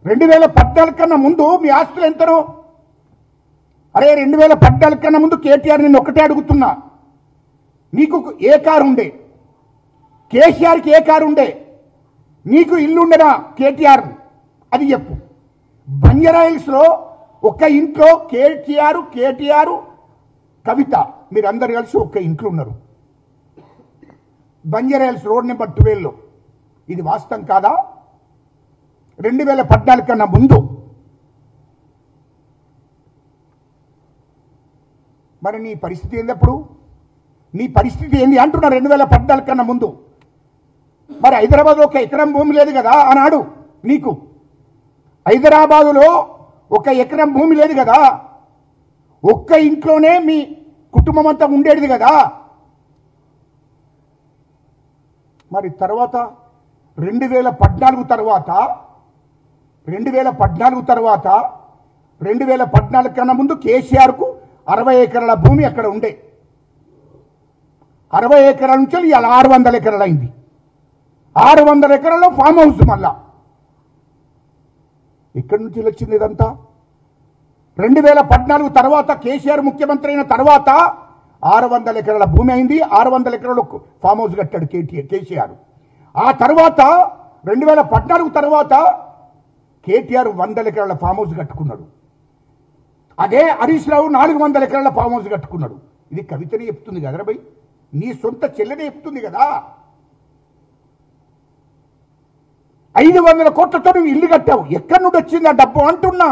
2014 కన్నా ముందు మీ ఆస్తులు ఎంతనో? అరే 2014 కన్నా ముందు కేటీఆర్ నిన్ను ఒకటే అడుగుతున్నా, నీకు ఏ కారు ఉండే? కేసీఆర్కి ఏ కారు ఉండే? నీకు ఇల్లు ఉండేనా కేటీఆర్? అది చెప్పు. బంజారాహిల్స్లో ఒక్క ఇంట్లో కేటీఆర్ కవిత మీరందరు కలిసి ఒక్క ఇంట్లో ఉన్నారు, బంజారాహిల్స్ రోడ్ నెంబర్ 12లో. ఇది వాస్తవం కాదా? 2014 కన్నా ముందు. మరి నీ పరిస్థితి ఏంది? అప్పుడు నీ పరిస్థితి ఏంది అంటున్నా? 2014 కన్నా ముందు. మరి హైదరాబాద్లో ఒక ఎకరం భూమి లేదు కదా ఆనాడు నీకు? హైదరాబాదులో ఒక ఎకరం భూమి లేదు కదా? ఒక్క ఇంట్లోనే మీ కుటుంబం అంతా ఉండేది కదా? మరి తర్వాత 2014 కన్నా ముందు కేసీఆర్కు 60 ఎకరాల భూమి అక్కడ ఉండే. 60 ఎకరాల నుంచి ఇలా 600 ఎకరాలు అయింది. 600 ఎకరాల్లో ఫామ్ హౌస్. మళ్ళా ఎక్కడి నుంచి వచ్చింది ఇదంతా? 2014 తర్వాత కేసీఆర్ ముఖ్యమంత్రి అయిన తర్వాత 600 ఎకరాల భూమి అయింది. 600 ఎకరాలు ఫామ్ హౌస్ కట్టాడు కేసీఆర్. ఆ తర్వాత 2014 తర్వాత కేటీఆర్ 100 ఎకరాల ఫామ్ హౌస్ కట్టుకున్నాడు. అదే హరీష్ రావు 400 ఎకరాల ఫామ్ హౌస్ కట్టుకున్నాడు. ఇది కవితనే చెప్తుంది కదరా భయ్, నీ సొంత చెల్లెనే చెప్తుంది కదా. 500 కోట్లతో నువ్వు ఇల్లు కట్టావు, ఎక్కడి నుండి వచ్చింది ఆ డబ్బు అంటున్నా.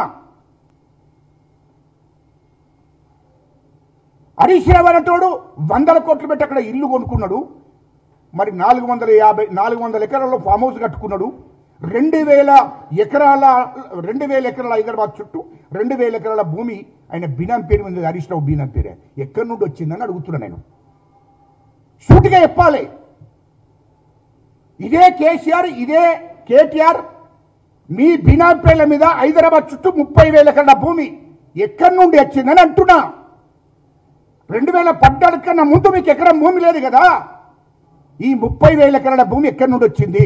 హరీష్ రావు అనేటోడు 100 కోట్లు పెట్టి అక్కడ ఇల్లు కొనుక్కున్నాడు. మరి 400 ఎకరాల్లో ఫామ్ హౌస్ కట్టుకున్నాడు. 2000 ఎకరాల హైదరాబాద్ చుట్టూ 2000 ఎకరాల భూమి ఆయన బినాం పేరు మీద, హరీష్ రావు బినాం పేరే. ఎక్కడి నుండి వచ్చిందని అడుగుతున్నా నేను. సూటిగా చెప్పాలి. ఇదే కేసీఆర్, ఇదే కేటీఆర్ మీ బినాం పేర్ల మీద హైదరాబాద్ చుట్టూ 30,000 ఎకరాల భూమి ఎక్కడి నుండి వచ్చిందని అంటున్నా. 2014 కన్నా ముందు మీకు ఎకరం భూమి లేదు కదా? ఈ 30,000 ఎకరాల భూమి ఎక్కడి నుండి వచ్చింది?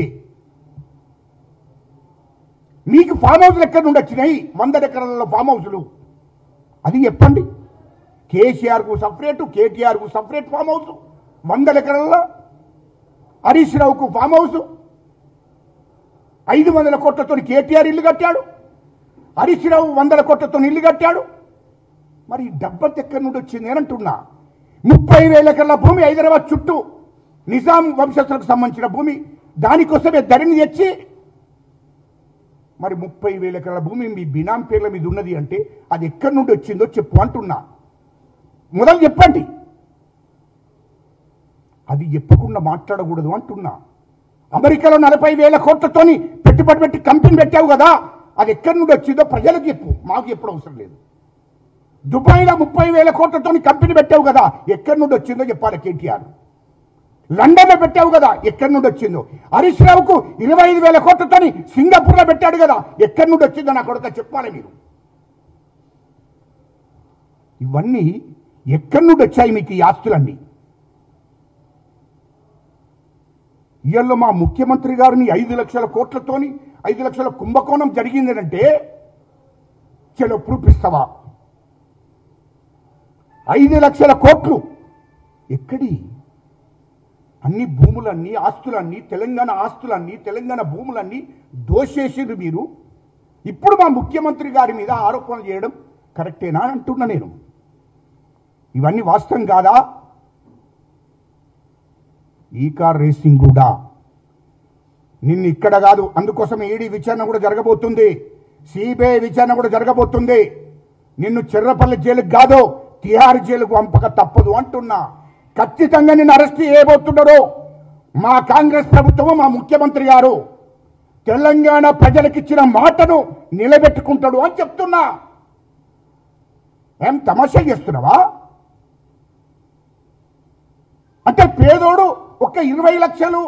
మీకు ఫామ్ హౌస్లు ఎక్కడి నుండి వచ్చినాయి? 100 ఎకరాలలో ఫామ్ హౌస్లు. అది చెప్పండి. కేసీఆర్కు సపరేటు, కేటీఆర్కు సపరేట్ ఫామ్ హౌస్ 100 ఎకరాలలో. హరీష్ రావుకు ఫామ్ హౌస్ 500 కోట్లతో కేటీఆర్ ఇల్లు కట్టాడు. హరీష్ రావు 100 కోట్లతో ఇల్లు కట్టాడు. మరి డబ్బంత ఎక్కడి నుండి వచ్చింది అని అంటున్నా. 30,000 ఎకరాల భూమి హైదరాబాద్ చుట్టూ నిజాం వంశస్థులకు సంబంధించిన భూమి, దానికోసమే ధరణి తెచ్చి మరి 30,000 ఎకరాల భూమి మీ బినాం పేర్ల మీద ఉన్నది అంటే అది ఎక్కడి నుండి వచ్చిందో చెప్పు అంటున్నా. మొదలు చెప్పండి. అది చెప్పకుండా మాట్లాడకూడదు అంటున్నా. అమెరికాలో 40,000 కోట్లతోని పెట్టుబడి పెట్టి కంపెనీ పెట్టావు కదా, అది ఎక్కడి నుండి వచ్చిందో ప్రజలకు చెప్పు, మాకు ఎప్పుడు అవసరం లేదు. దుబాయ్లో 30,000 కోట్లతో కంపెనీ పెట్టావు కదా, ఎక్కడి నుండి వచ్చిందో చెప్పాలి కేటీఆర్. లండన్లో పెట్టావు కదా, ఎక్కడి నుండి వచ్చిందో. హరీష్ రావుకు 25,000 కోట్లతో సింగపూర్లో పెట్టాడు కదా, ఎక్కడి నుండి వచ్చిందో నా కొడుక చెప్పాలి మీరు. ఇవన్నీ ఎక్కడి నుండి వచ్చాయి మీకు ఈ ఆస్తులన్నీ? ఇయ్యల్లో మా ముఖ్యమంత్రి గారిని 5 లక్షల కోట్లతోని 5 లక్షల కుంభకోణం జరిగిందంటే చలో ప్రూఫ్ ఇస్తావా? 5 లక్షల కోట్లు ఎక్కడి? అన్ని భూములన్నీ, ఆస్తులన్నీ, తెలంగాణ ఆస్తులన్నీ, తెలంగాణ భూములన్నీ దోషేసిండ్రు మీరు. ఇప్పుడు మా ముఖ్యమంత్రి గారి మీద ఆరోపణలు చేయడం కరెక్టేనా అని అంటున్నా నేను. ఇవన్నీ వాస్తవం కాదా? ఈ కార్ రేసింగ్ కూడా నిన్ను ఇక్కడ కాదు, అందుకోసం ఈడీ విచారణ కూడా జరగబోతుంది, సిబిఐ విచారణ కూడా జరగబోతుంది. నిన్ను చెర్రపల్లి జైలుకు కాదు తిహార్ జైలుకు పంపక తప్పదు అంటున్నా. ఖచ్చితంగా నిన్ను అరెస్ట్ చేయబోతున్నారు మా కాంగ్రెస్ ప్రభుత్వం, మా ముఖ్యమంత్రి గారు. తెలంగాణ ప్రజలకిచ్చిన మాటను నిలబెట్టుకుంటాడు అని చెప్తున్నా. ఏం తమాషా చేస్తున్నావా? అంటే పేదోడు ఒక 20 లక్షలు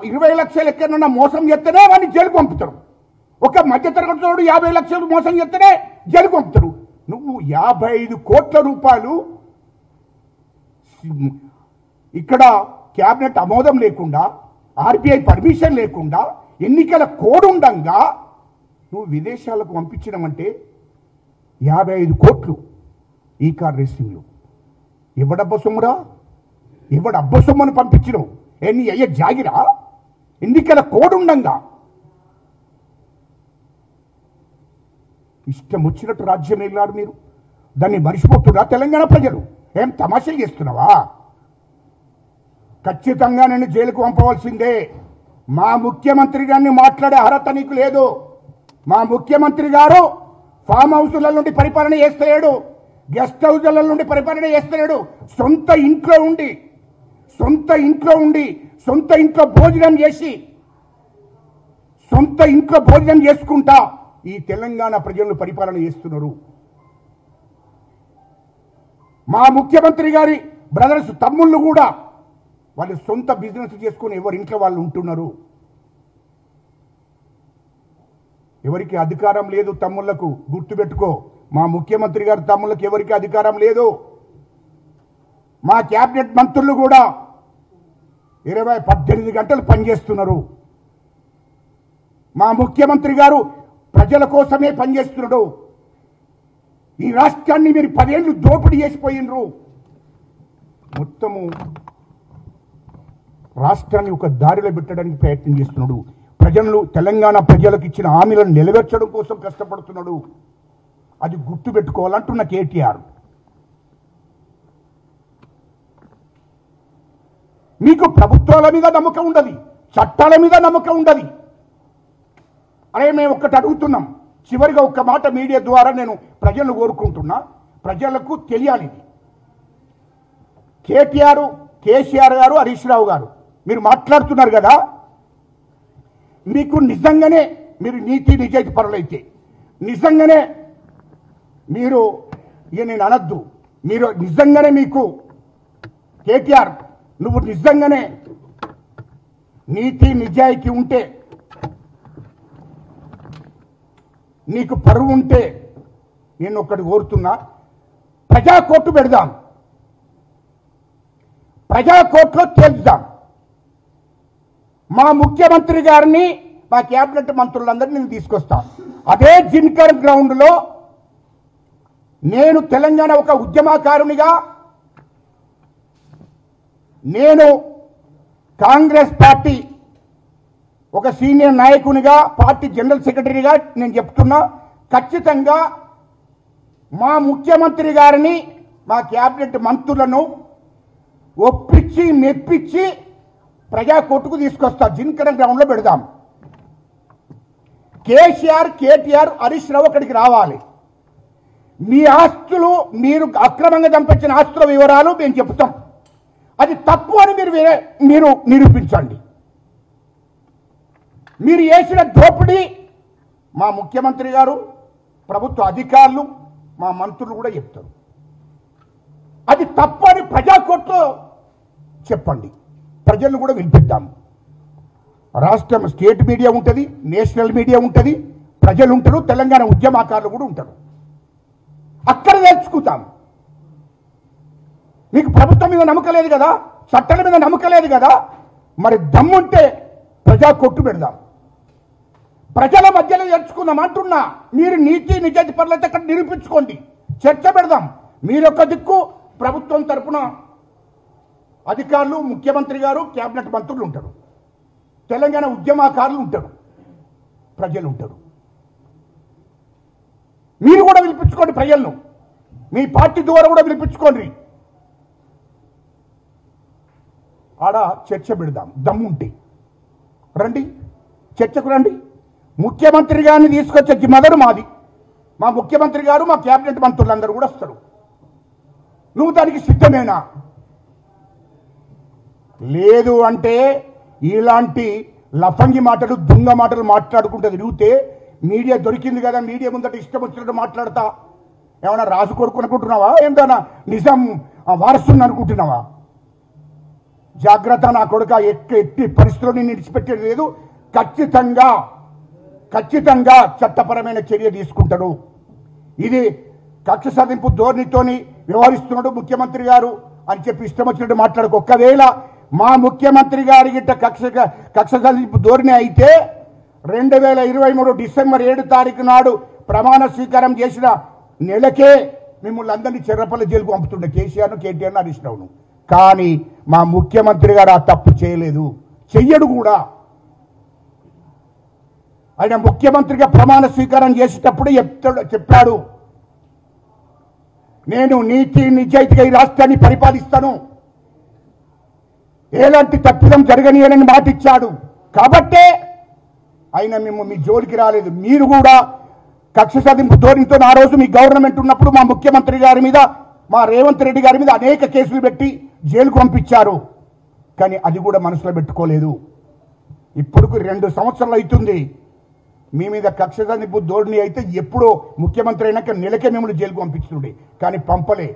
20 లక్షలు ఎక్కడన్నా మోసం చేస్తేనే వాడిని జైలుకు పంపుతారు. ఒక మధ్యతరగతిలోడు 50 లక్షలు మోసం చేస్తేనే జైలుకు పంపుతారు. నువ్వు 55 కోట్ల రూపాయలు ఇక్కడ క్యాబినెట్ ఆమోదం లేకుండా, ఆర్బీఐ పర్మిషన్ లేకుండా, ఎన్నికల కోడ్ ఉండంగా నువ్వు విదేశాలకు పంపించడం అంటే 55 కోట్లు ఈ కార్ రేసింగ్లు. ఎవడబ్బ సొమ్మురా? ఎవడబ్బ సొమ్మును పంపించడం? నీ అయ్య జాగిరా? ఎన్నికల కోడ్ ఉండంగా ఇష్టం వచ్చినట్టు రాజ్యం వెళ్ళారు మీరు. దాన్ని మరిచిపోతున్నా తెలంగాణ ప్రజలు? ఏం తమాషాలు చేస్తున్నావా? ఖచ్చితంగా నేను జైలుకు పంపవలసిందే. మా ముఖ్యమంత్రి గారిని మాట్లాడే అర్హత నీకు లేదు. మా ముఖ్యమంత్రి గారు ఫామ్ హౌస్ల నుండి పరిపాలన చేస్తలేడు, గెస్ట్ హౌస్ల నుండి పరిపాలన చేస్తలేడు. సొంత ఇంట్లో ఉండి సొంత ఇంట్లో భోజనం చేసుకుంటా ఈ తెలంగాణ ప్రజలను పరిపాలన చేస్తున్నారు. మా ముఖ్యమంత్రి గారి బ్రదర్స్ తమ్ముళ్ళు కూడా వాళ్ళు సొంత బిజినెస్ చేసుకుని ఎవరి ఇంట్లో వాళ్ళు ఉంటున్నారు. ఎవరికి అధికారం లేదు తమ్ముళ్లకు, గుర్తుపెట్టుకో. మా ముఖ్యమంత్రి గారి తమ్ముళ్ళకి ఎవరికి అధికారం లేదు. మా క్యాబినెట్ మంత్రులు కూడా 18 గంటలు పనిచేస్తున్నారు. మా ముఖ్యమంత్రి గారు ప్రజల కోసమే పనిచేస్తున్నాడు. ఈ రాష్ట్రాన్ని మీరు 10 ఏళ్ళు దోపిడీ చేసిపోయినరు. మొత్తము రాష్ట్రాన్ని ఒక దారిలో పెట్టడానికి ప్రయత్నం చేస్తున్నాడు. ప్రజలు తెలంగాణ ప్రజలకు ఇచ్చిన హామీలను నెరవేర్చడం కోసం కష్టపడుతున్నాడు. అది గుర్తుపెట్టుకోవాలంటున్న కేటీఆర్. మీకు ప్రభుత్వాల మీద నమ్మకం ఉండదు, చట్టాల మీద నమ్మకం ఉండదు. అరే మేము ఒక్కటి అడుగుతున్నాం. చివరిగా ఒక్క మాట మీడియా ద్వారా నేను ప్రజలను కోరుకుంటున్నా, ప్రజలకు తెలియాలి. కేసీఆర్ గారు, హరీష్ రావు గారు మీరు మాట్లాడుతున్నారు కదా, మీకు నిజంగానే మీరు నీతి నిజాయితీ పరులైతే, నిజంగానే మీరు నేను అనద్దు, మీరు నిజంగానే మీకు కేటీఆర్ నువ్వు నిజంగానే నీతి నిజాయితీ ఉంటే, నీకు పరువు ఉంటే నేను ఒక్కటి కోరుతున్నా, ప్రజా కోర్టు పెడదాం, ప్రజా కోర్టులో తేల్చుదాం. మా ముఖ్యమంత్రి గారిని, మా క్యాబినెట్ మంత్రులందరినీ నేను తీసుకొస్తాను. అదే జిన్కర్ గ్రౌండ్లో నేను తెలంగాణ ఒక ఉద్యమకారునిగా, నేను కాంగ్రెస్ పార్టీ ఒక సీనియర్ నాయకునిగా, పార్టీ జనరల్ సెక్రటరీగా నేను చెప్తున్నా, ఖచ్చితంగా మా ముఖ్యమంత్రి గారిని, మా క్యాబినెట్ మంత్రులను ఒప్పించి మెప్పించి ప్రజా కోర్టుకు తీసుకొస్తా. జిన్కర్ గ్రౌండ్లో పెడదాం. కేటీఆర్, హరీష్ రావు అక్కడికి రావాలి. మీ ఆస్తులు, మీరు అక్రమంగా సంపాదించిన ఆస్తుల వివరాలు మేము చెప్తాం. అది తప్పు అని మీరు నిరూపించండి. మీరు చేసిన దోపిడీ మా ముఖ్యమంత్రి గారు, ప్రభుత్వ అధికారులు, మా మంత్రులు కూడా చెప్తారు. అది తప్పు అని ప్రజా కోర్టులో చెప్పండి. ప్రజలను కూడా వినిపిద్దాం. రాష్ట్రం స్టేట్ మీడియా ఉంటుంది, నేషనల్ మీడియా ఉంటుంది, ప్రజలు ఉంటారు, తెలంగాణ ఉద్యమకారులు కూడా ఉంటారు. అక్కడ తెలుసుకుంటాం. మీకు ప్రభుత్వం మీద నమ్మకం లేదు కదా, చట్టాల మీద నమ్మకం లేదు కదా, మరి దమ్ముంటే ప్రజా కోర్టు పెడదాం. ప్రజల మధ్యలో తెలుసుకుందాం అంటున్నా. మీరు నీతి నిజాయితీ పరులైతే అక్కడ నిరూపించుకోండి, చర్చ పెడదాం. మీరొక దిక్కు ప్రభుత్వం తరపున అధికారులు, ముఖ్యమంత్రి గారు, క్యాబినెట్ మంత్రులు ఉంటారు, తెలంగాణ ఉద్యమకారులు ఉంటారు, ప్రజలు ఉంటారు. మీరు కూడా పిలిపించుకోండి ప్రజలను, మీ పార్టీ ద్వారా కూడా పిలిపించుకోండి. ఆడ చర్చ పెడదాం. దమ్ముంటే రండి, చర్చకు రండి. ముఖ్యమంత్రి గారిని తీసుకొచ్చే జిమ్మదరు మాది. మా ముఖ్యమంత్రి గారు, మా క్యాబినెట్ మంత్రులందరూ కూడా వస్తారు. నువ్వు దానికి సిద్ధమేనా? లేదు అంటే ఇలాంటి లఫంగి మాటలు, దుంగ మాటలు మాట్లాడుకుంటే తిరిగితే మీడియా దొరికింది కదా, మీడియా ముందట ఇష్టం వచ్చినట్టు మాట్లాడతా. ఏమన్నా రాజు కొడుకు అనుకుంటున్నావా? ఏంటన్నా నిజం వారసుని అనుకుంటున్నావా? జాగ్రత్త నా కొడుక, ఎట్టి పరిస్థితుల్లో నేను విడిచిపెట్టేది లేదు. ఖచ్చితంగా చట్టపరమైన చర్య తీసుకుంటాడు. ఇది కక్ష సాధింపు ధోరణితోని వ్యవహరిస్తున్నాడు ముఖ్యమంత్రి గారు అని చెప్పి ఇష్టం వచ్చినట్టు మాట్లాడుకో. ఒకవేళ మా ముఖ్యమంత్రి గారి గిట్ట కక్ష సాధింపు ధోరణి అయితే 2023 డిసెంబర్ 7 తారీఖు నాడు ప్రమాణ స్వీకారం చేసిన నెలకే మిమ్మల్ని అందరినీ చెర్రపల్లి జైలుకు పంపుతుండే కేసీఆర్ను, కేటీఆర్ను, హరీష్ రావును. కానీ మా ముఖ్యమంత్రి గారు ఆ తప్పు చేయలేదు, చెయ్యడు కూడా. ఆయన ముఖ్యమంత్రిగా ప్రమాణ స్వీకారం చేసేటప్పుడు చెప్పాడు, నేను నీతి నిజాయితీగా ఈ రాష్ట్రాన్ని పరిపాలిస్తాను, ఎలాంటి తప్పిదం జరగనీయనని మాట ఇచ్చాడు. కాబట్టే ఆయన మేము మీ జోలికి రాలేదు. మీరు కూడా కక్ష సాధింపు ధోరణితో ఆ రోజు మీ గవర్నమెంట్ ఉన్నప్పుడు మా ముఖ్యమంత్రి గారి మీద, మా రేవంత్ రెడ్డి గారి మీద అనేక కేసులు పెట్టి జైలుకు పంపించారు. కానీ అది కూడా మనసులో పెట్టుకోలేదు. ఇప్పుడు 2 సంవత్సరాలు అవుతుంది. మీ మీద కక్ష సాధింపు ధోరణి అయితే ఎప్పుడో ముఖ్యమంత్రి అయినాక నెలకే మిమ్మల్ని జైలుకు పంపించుండే, కానీ పంపలే.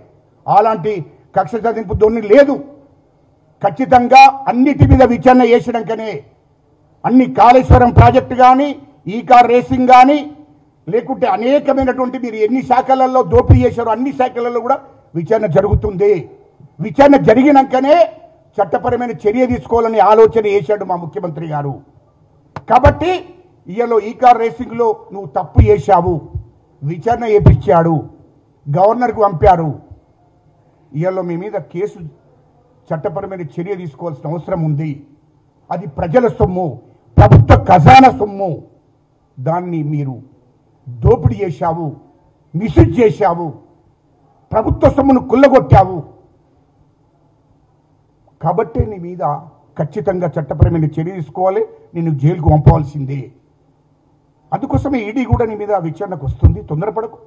అలాంటి కక్ష సాధింపు ధోరణి లేదు. ఖచ్చితంగా అన్నిటి మీద విచారణ చేసినాకనే అన్ని కాళేశ్వరం ప్రాజెక్టు కానీ, ఈ కార్ రేసింగ్ కానీ, లేకుంటే అనేకమైనటువంటి మీరు ఎన్ని శాఖలలో దోపిడీ చేశారో అన్ని శాఖలలో కూడా విచారణ జరుగుతుంది. విచారణ జరిగినాకనే చట్టపరమైన చర్య తీసుకోవాలని ఆలోచన చేశాడు మా ముఖ్యమంత్రి గారు. కాబట్టి ఇయలో ఈ కార్ రేసింగ్లో నువ్వు తప్పు చేశావు, విచారణ చేపించాడు, గవర్నర్కు పంపారు. ఇయలో మీ మీద కేసు చట్టపరమైన చర్య తీసుకోవాల్సిన అవసరం ఉంది. అది ప్రజల సొమ్ము, ప్రభుత్వ ఖజానా సొమ్ము. దాన్ని మీరు దోపిడీ చేశావు, మిస్యూజ్ చేశావు, ప్రభుత్వ సొమ్మును కుల్లగొట్టావు. కాబట్టి నీ మీద ఖచ్చితంగా చట్టపరమైన చర్య తీసుకోవాలి, నేను జైలుకు పంపవలసిందే. అందుకోసమే ఈడీ కూడా నీ మీద విచారణకు వస్తుంది. తొందరపడకు.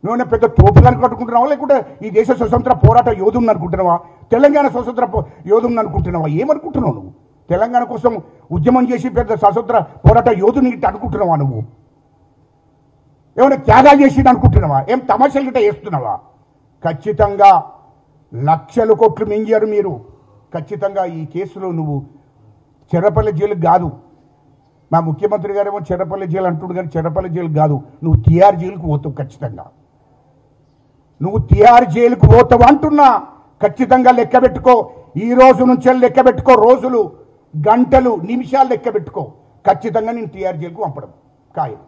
నువ్వు పెద్ద తోపుగానికి కట్టుకుంటున్నావా, లేకుంటే ఈ దేశ స్వతంత్ర పోరాట యోధుని అనుకుంటున్నావా, తెలంగాణ స్వతంత్ర యోధుని అనుకుంటున్నావా? ఏమనుకుంటున్నావు నువ్వు? తెలంగాణ కోసం ఉద్యమం చేసి పెద్ద స్వతంత్ర పోరాట యోధుని గిట్ట అనుకుంటున్నావా? నువ్వు ఏమైనా త్యాగాలు చేసి అనుకుంటున్నావా? ఏం తమాషాలు గిట్ట చేస్తున్నావా? ఖచ్చితంగా లక్షల కోట్లు మింగారు మీరు. ఖచ్చితంగా ఈ కేసులో నువ్వు చెర్రపల్లి జైలుకు కాదు, మా ముఖ్యమంత్రి గారేమో చెర్రపల్లి జైలు అంటుడు, కానీ చెర్రపల్లి జైలు కాదు, నువ్వు తిహార్ జైలుకు పోతావు. ఖచ్చితంగా నువ్వు తిహార్ జైలుకు పోతావు అంటున్నా. ఖచ్చితంగా లెక్క పెట్టుకో. ఈ రోజు నుంచి లెక్క పెట్టుకో, రోజులు, గంటలు, నిమిషాలు లెక్క పెట్టుకో. ఖచ్చితంగా నేను తిహార్ జైలుకు పంపడం ఖాయం.